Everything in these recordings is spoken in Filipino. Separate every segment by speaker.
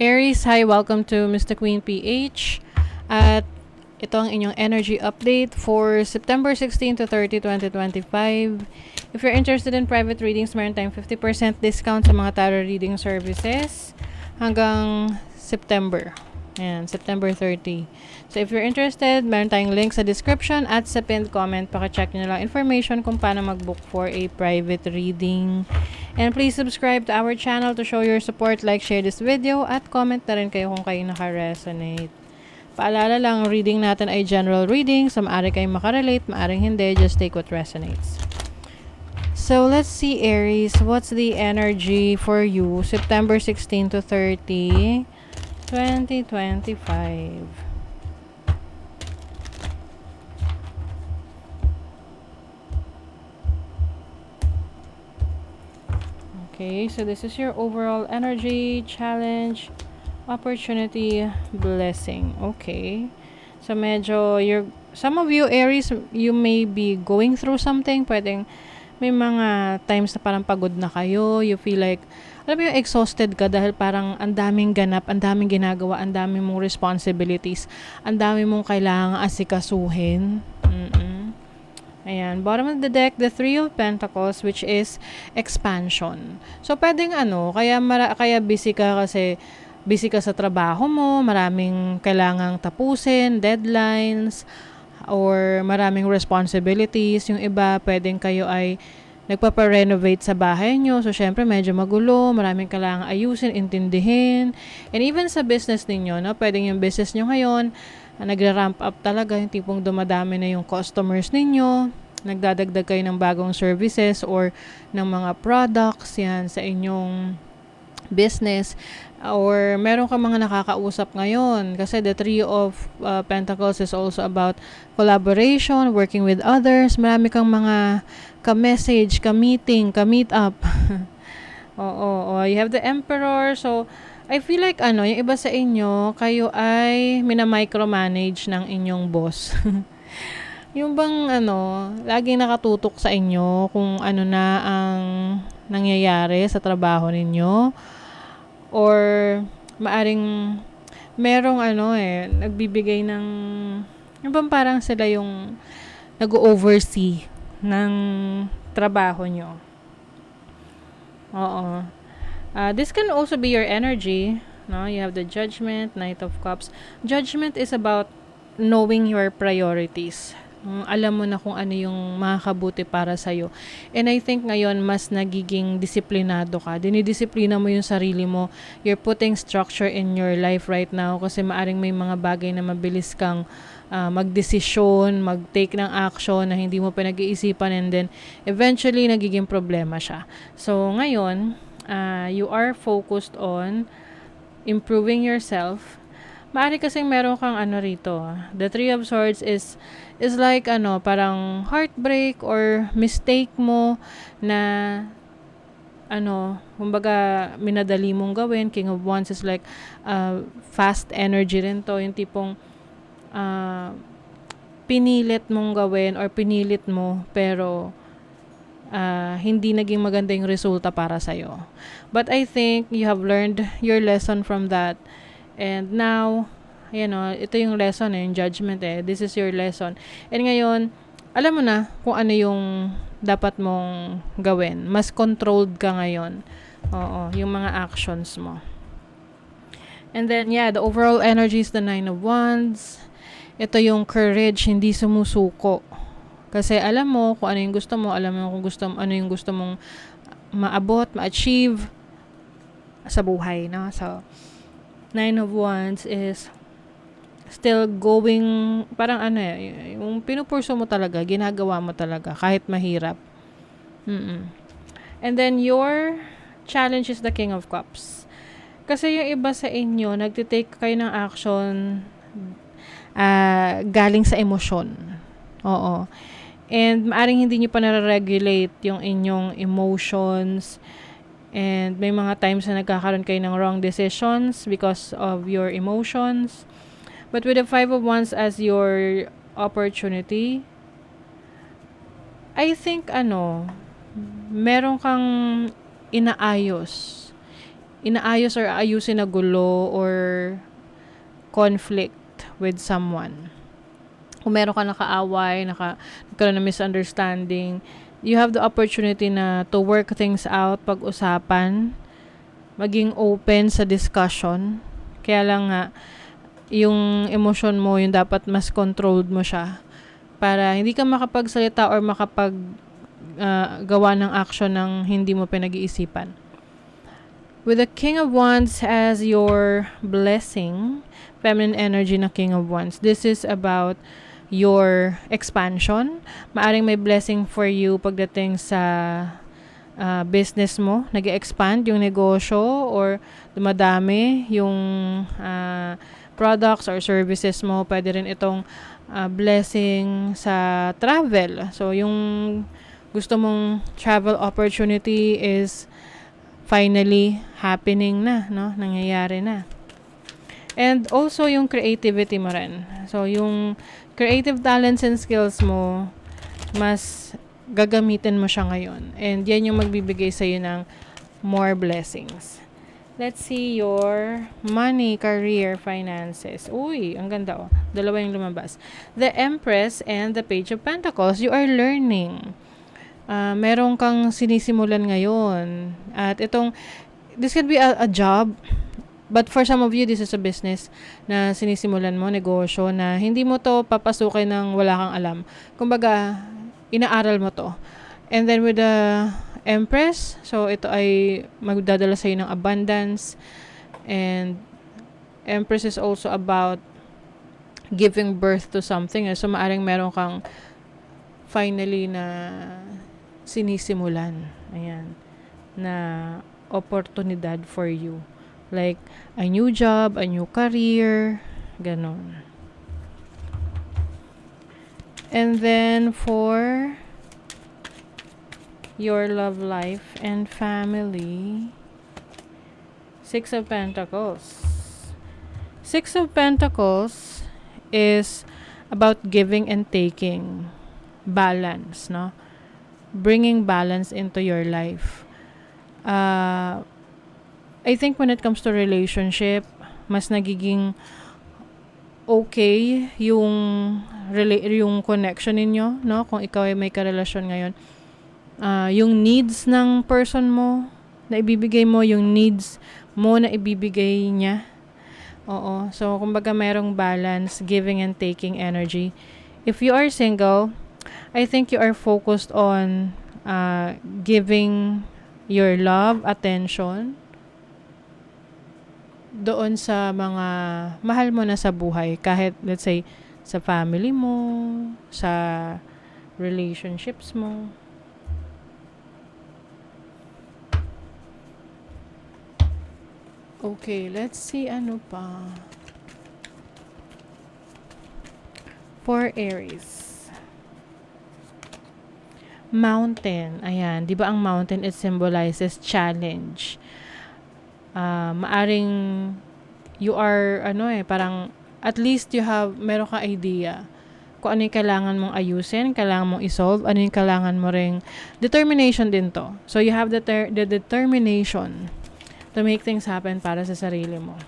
Speaker 1: Aries, hi, welcome to Mr. Queen PH. At ito ang inyong energy update for September 16 to 30, 2025. If you're interested in private readings, meron tayong 50% discount sa mga tarot reading services hanggang September. Ayan, September 30. So if you're interested, meron tayong link sa description at sa pinned comment. Paka-check nyo lang information kung paano mag-book for a private reading. And please subscribe to our channel to show your support, like, share this video, at comment na rin kayo kung kayo naka-resonate. Paalala lang, reading natin ay general reading, so maaari kayong makarelate, maaring hindi, just take what resonates. So let's see, Aries, what's the energy for you September 16 to 30, 2025? Okay, so this is your overall energy, challenge, opportunity, blessing. Okay. So medyo some of you Aries, you may be going through something. Pwedeng may mga times na parang pagod na kayo. You feel like, alam mo yung exhausted ka dahil parang ang daming ganap, ang daming ginagawa, ang daming mong responsibilities, ang daming mong kailangang asikasuhin. Ayan, bottom of the deck, the Three of Pentacles, which is expansion. So, pwedeng kaya busy ka kasi busy ka sa trabaho mo, maraming kailangang tapusin, deadlines, or maraming responsibilities. Yung iba, pwedeng kayo ay nagpapa-renovate sa bahay nyo. So, syempre, medyo magulo, maraming kailangang ayusin, intindihin. And even sa business ninyo, no? Pwedeng yung business nyo ngayon, nagra-ramp up talaga, yung tipong dumadami na yung customers ninyo, nagdadagdag kayo ng bagong services or ng mga products yan sa inyong business, or meron ka mga nakakausap ngayon kasi the Three of Pentacles is also about collaboration, working with others. Marami kang mga ka-message, ka-meeting, ka-meet up. Oo, you have the Emperor. So I feel like yung iba sa inyo, kayo ay mina-micromanage ng inyong boss. Yung bang laging nakatutok sa inyo kung ano na ang nangyayari sa trabaho ninyo, or maaring merong nagbibigay ng yung bang parang sila yung nag-oversee ng trabaho nyo. Oo. This can also be your energy. No? You have the Judgment, Knight of Cups. Judgment is about knowing your priorities. Alam mo na kung ano yung makakabuti para sa'yo. And I think ngayon, mas nagiging disiplinado ka. Dinidisiplina mo yung sarili mo. You're putting structure in your life right now kasi maaring may mga bagay na mabilis kang magdesisyon, mag-take ng action na hindi mo pinag-iisipan, and then eventually nagiging problema siya. So ngayon, you are focused on improving yourself. Maari kasing meron kang rito. The Three of Swords is like parang heartbreak or mistake mo na kumbaga minadali mong gawin. King of Wands is like fast energy rin to, yung tipong pinilit mong gawin or pinilit mo pero hindi naging maganda yung resulta para sa'yo. But I think you have learned your lesson from that. And now, ito yung lesson yung Judgment This is your lesson. And ngayon, alam mo na kung ano yung dapat mong gawin. Mas controlled ka ngayon. Oo, yung mga actions mo. And then, the overall energy is the Nine of Wands. Ito yung courage, hindi sumusuko. Kasi alam mo kung ano yung gusto mo, alam mo kung ano yung gusto mong maabot, ma-achieve sa buhay, no? So, Nine of Wands is still going, parang yung pinupurso mo talaga, ginagawa mo talaga, kahit mahirap. And then, your challenge is the King of Cups. Kasi yung iba sa inyo, nagtitake kayo ng action galing sa emosyon. Oo. And maaring hindi nyo pa nare-regulate yung inyong emotions. And may mga times na nagkakaroon kayo ng wrong decisions because of your emotions. But with the Five of Wands as your opportunity, I think meron kang inaayos. inaayos or ayusin na gulo or conflict with someone. Kung meron ka nakaaway, nagkaroon ng misunderstanding, you have the opportunity na to work things out, pag-usapan, maging open sa discussion. Kaya lang nga, yung emotion mo, yung dapat mas controlled mo siya para hindi ka makapagsalita or gawa ng action ng hindi mo pinag-iisipan. With the King of Wands as your blessing, feminine energy na King of Wands, this is about your expansion. Maaring may blessing for you pagdating sa business mo, nag-expand yung negosyo or dumadami yung products or services mo. Pwede rin itong blessing sa travel. So, yung gusto mong travel opportunity is finally happening na, no? Nangyayari na. And also, yung creativity mo rin. So, yung creative talents and skills mo, mas gagamitin mo siya ngayon. And yan yung magbibigay sa'yo ng more blessings. Let's see your money, career, finances. Uy, ang ganda oh. Dalawa yung lumabas. The Empress and the Page of Pentacles. You are learning. Meron kang sinisimulan ngayon. At this could be a job. But for some of you, this is a business na sinisimulan mo, negosyo, na hindi mo to papasukin ng wala kang alam. Kumbaga, inaaral mo to. And then with the Empress, so ito ay magdadala sa'yo ng abundance. And Empress is also about giving birth to something. So maaring meron kang finally na sinisimulan. Ayan. Na oportunidad for you. Like a new job, a new career, ganon. And then for your love life and family, Six of Pentacles. Six of Pentacles is about giving and taking. Balance, no? Bringing balance into your life. I think when it comes to relationship, mas nagiging okay yung connection ninyo, no? Kung ikaw ay may karelasyon ngayon. Yung needs ng person mo na ibibigay mo, yung needs mo na ibibigay niya. Oo. So, kumbaga merong balance, giving and taking energy. If you are single, I think you are focused on giving your love, attention, doon sa mga mahal mo na sa buhay. Kahit, let's say, sa family mo, sa relationships mo. Okay, let's see ano pa. For Aries. Mountain. Ayan. Di ba ang mountain, it symbolizes challenge. Maaring you are, parang at least meron ka idea kung ano yung kailangan mong ayusin, kailangan mong isolve, ano yung kailangan mo ring determination din to. So, you have the determination to make things happen para sa sarili mo.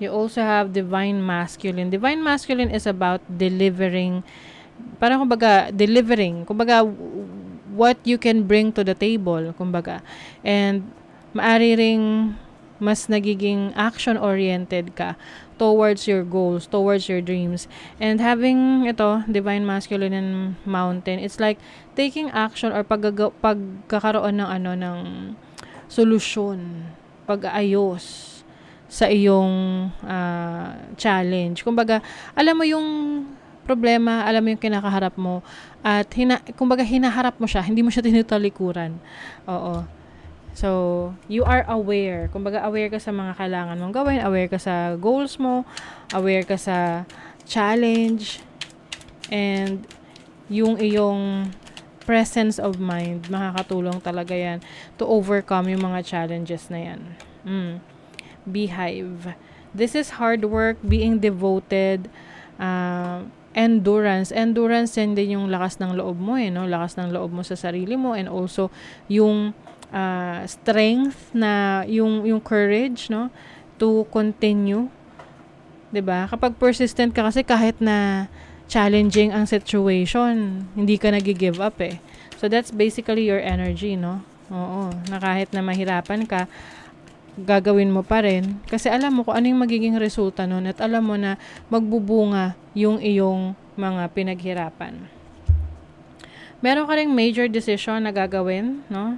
Speaker 1: You also have Divine Masculine. Divine Masculine is about delivering, parang delivering, what you can bring to the table, kumbaga. And maari ring mas nagiging action-oriented ka towards your goals, towards your dreams. And having Divine Masculine and Mountain, it's like taking action or pagkakaroon ng solusyon, pag-aayos sa iyong challenge. Kumbaga, alam mo yung problema, alam mo yung kinakaharap mo, at hinaharap mo siya, hindi mo siya tinutalikuran. Oo. So, you are aware. Kumbaga, aware ka sa mga kailangan mong gawin, aware ka sa goals mo, aware ka sa challenge, and yung iyong presence of mind, makakatulong talaga yan to overcome yung mga challenges na yan. Beehive. This is hard work, being devoted, endurance yan din yung lakas ng loob mo no? Lakas ng loob mo sa sarili mo, and also yung strength na yung courage, no? To continue. 'Di ba? Kapag persistent ka kasi kahit na challenging ang situation, hindi ka nagi-give up eh. So that's basically your energy, no? Oo, na kahit na mahirapan ka, gagawin mo pa rin kasi alam mo kung ano yung magiging resulta nun at alam mo na magbubunga yung iyong mga pinaghirapan. Meron ka ring major decision na gagawin, no?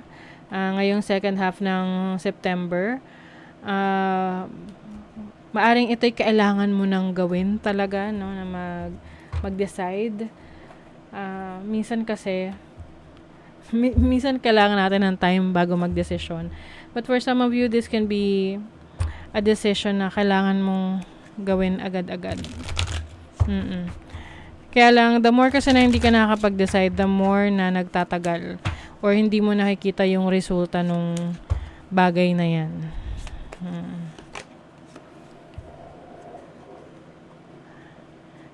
Speaker 1: Ngayong second half ng September. Maaring ito'y kailangan mo nang gawin talaga, no? Na mag-decide. Minsan kasi, minsan kailangan natin ng time bago mag-desisyon. But for some of you, this can be a decision na kailangan mong gawin agad-agad. Kaya lang, the more kasi na hindi ka nakakapag-decide, the more na nagtatagal or hindi mo nakikita yung resulta nung bagay na yan.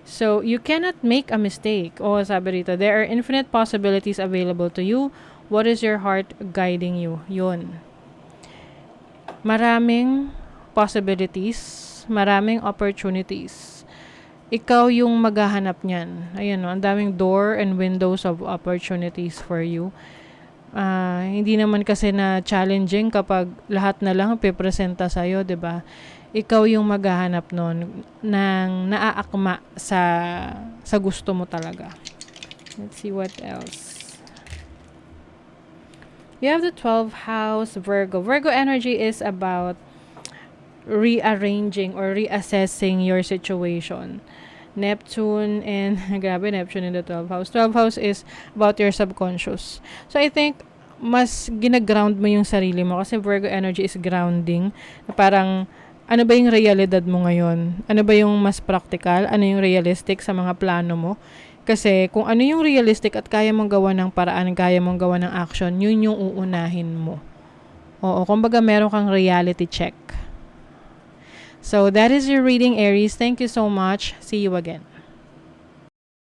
Speaker 1: So, you cannot make a mistake. Sabi rito, there are infinite possibilities available to you. What is your heart guiding you? Yun. Maraming possibilities, maraming opportunities. Ikaw yung maghahanap niyan. Ayun, no? Ang daming door and windows of opportunities for you. Hindi naman kasi na challenging kapag lahat na lang pipresenta sa'yo, 'di ba? Ikaw yung maghahanap nun ng naaakma sa gusto mo talaga. Let's see what else. You have the 12th house, Virgo. Virgo energy is about rearranging or reassessing your situation. Neptune and grabe, Neptune in the 12th house. 12th house is about your subconscious. So I think mas gina-ground mo yung sarili mo kasi Virgo energy is grounding. Parang ano ba yung realidad mo ngayon? Ano ba yung mas practical? Ano yung realistic sa mga plano mo? Kasi kung ano yung realistic at kaya mong gawa ng paraan, kaya mong gawa ng action, yun yung uunahin mo. Oo, kumbaga meron kang reality check. So that is your reading, Aries. Thank you so much. See you again.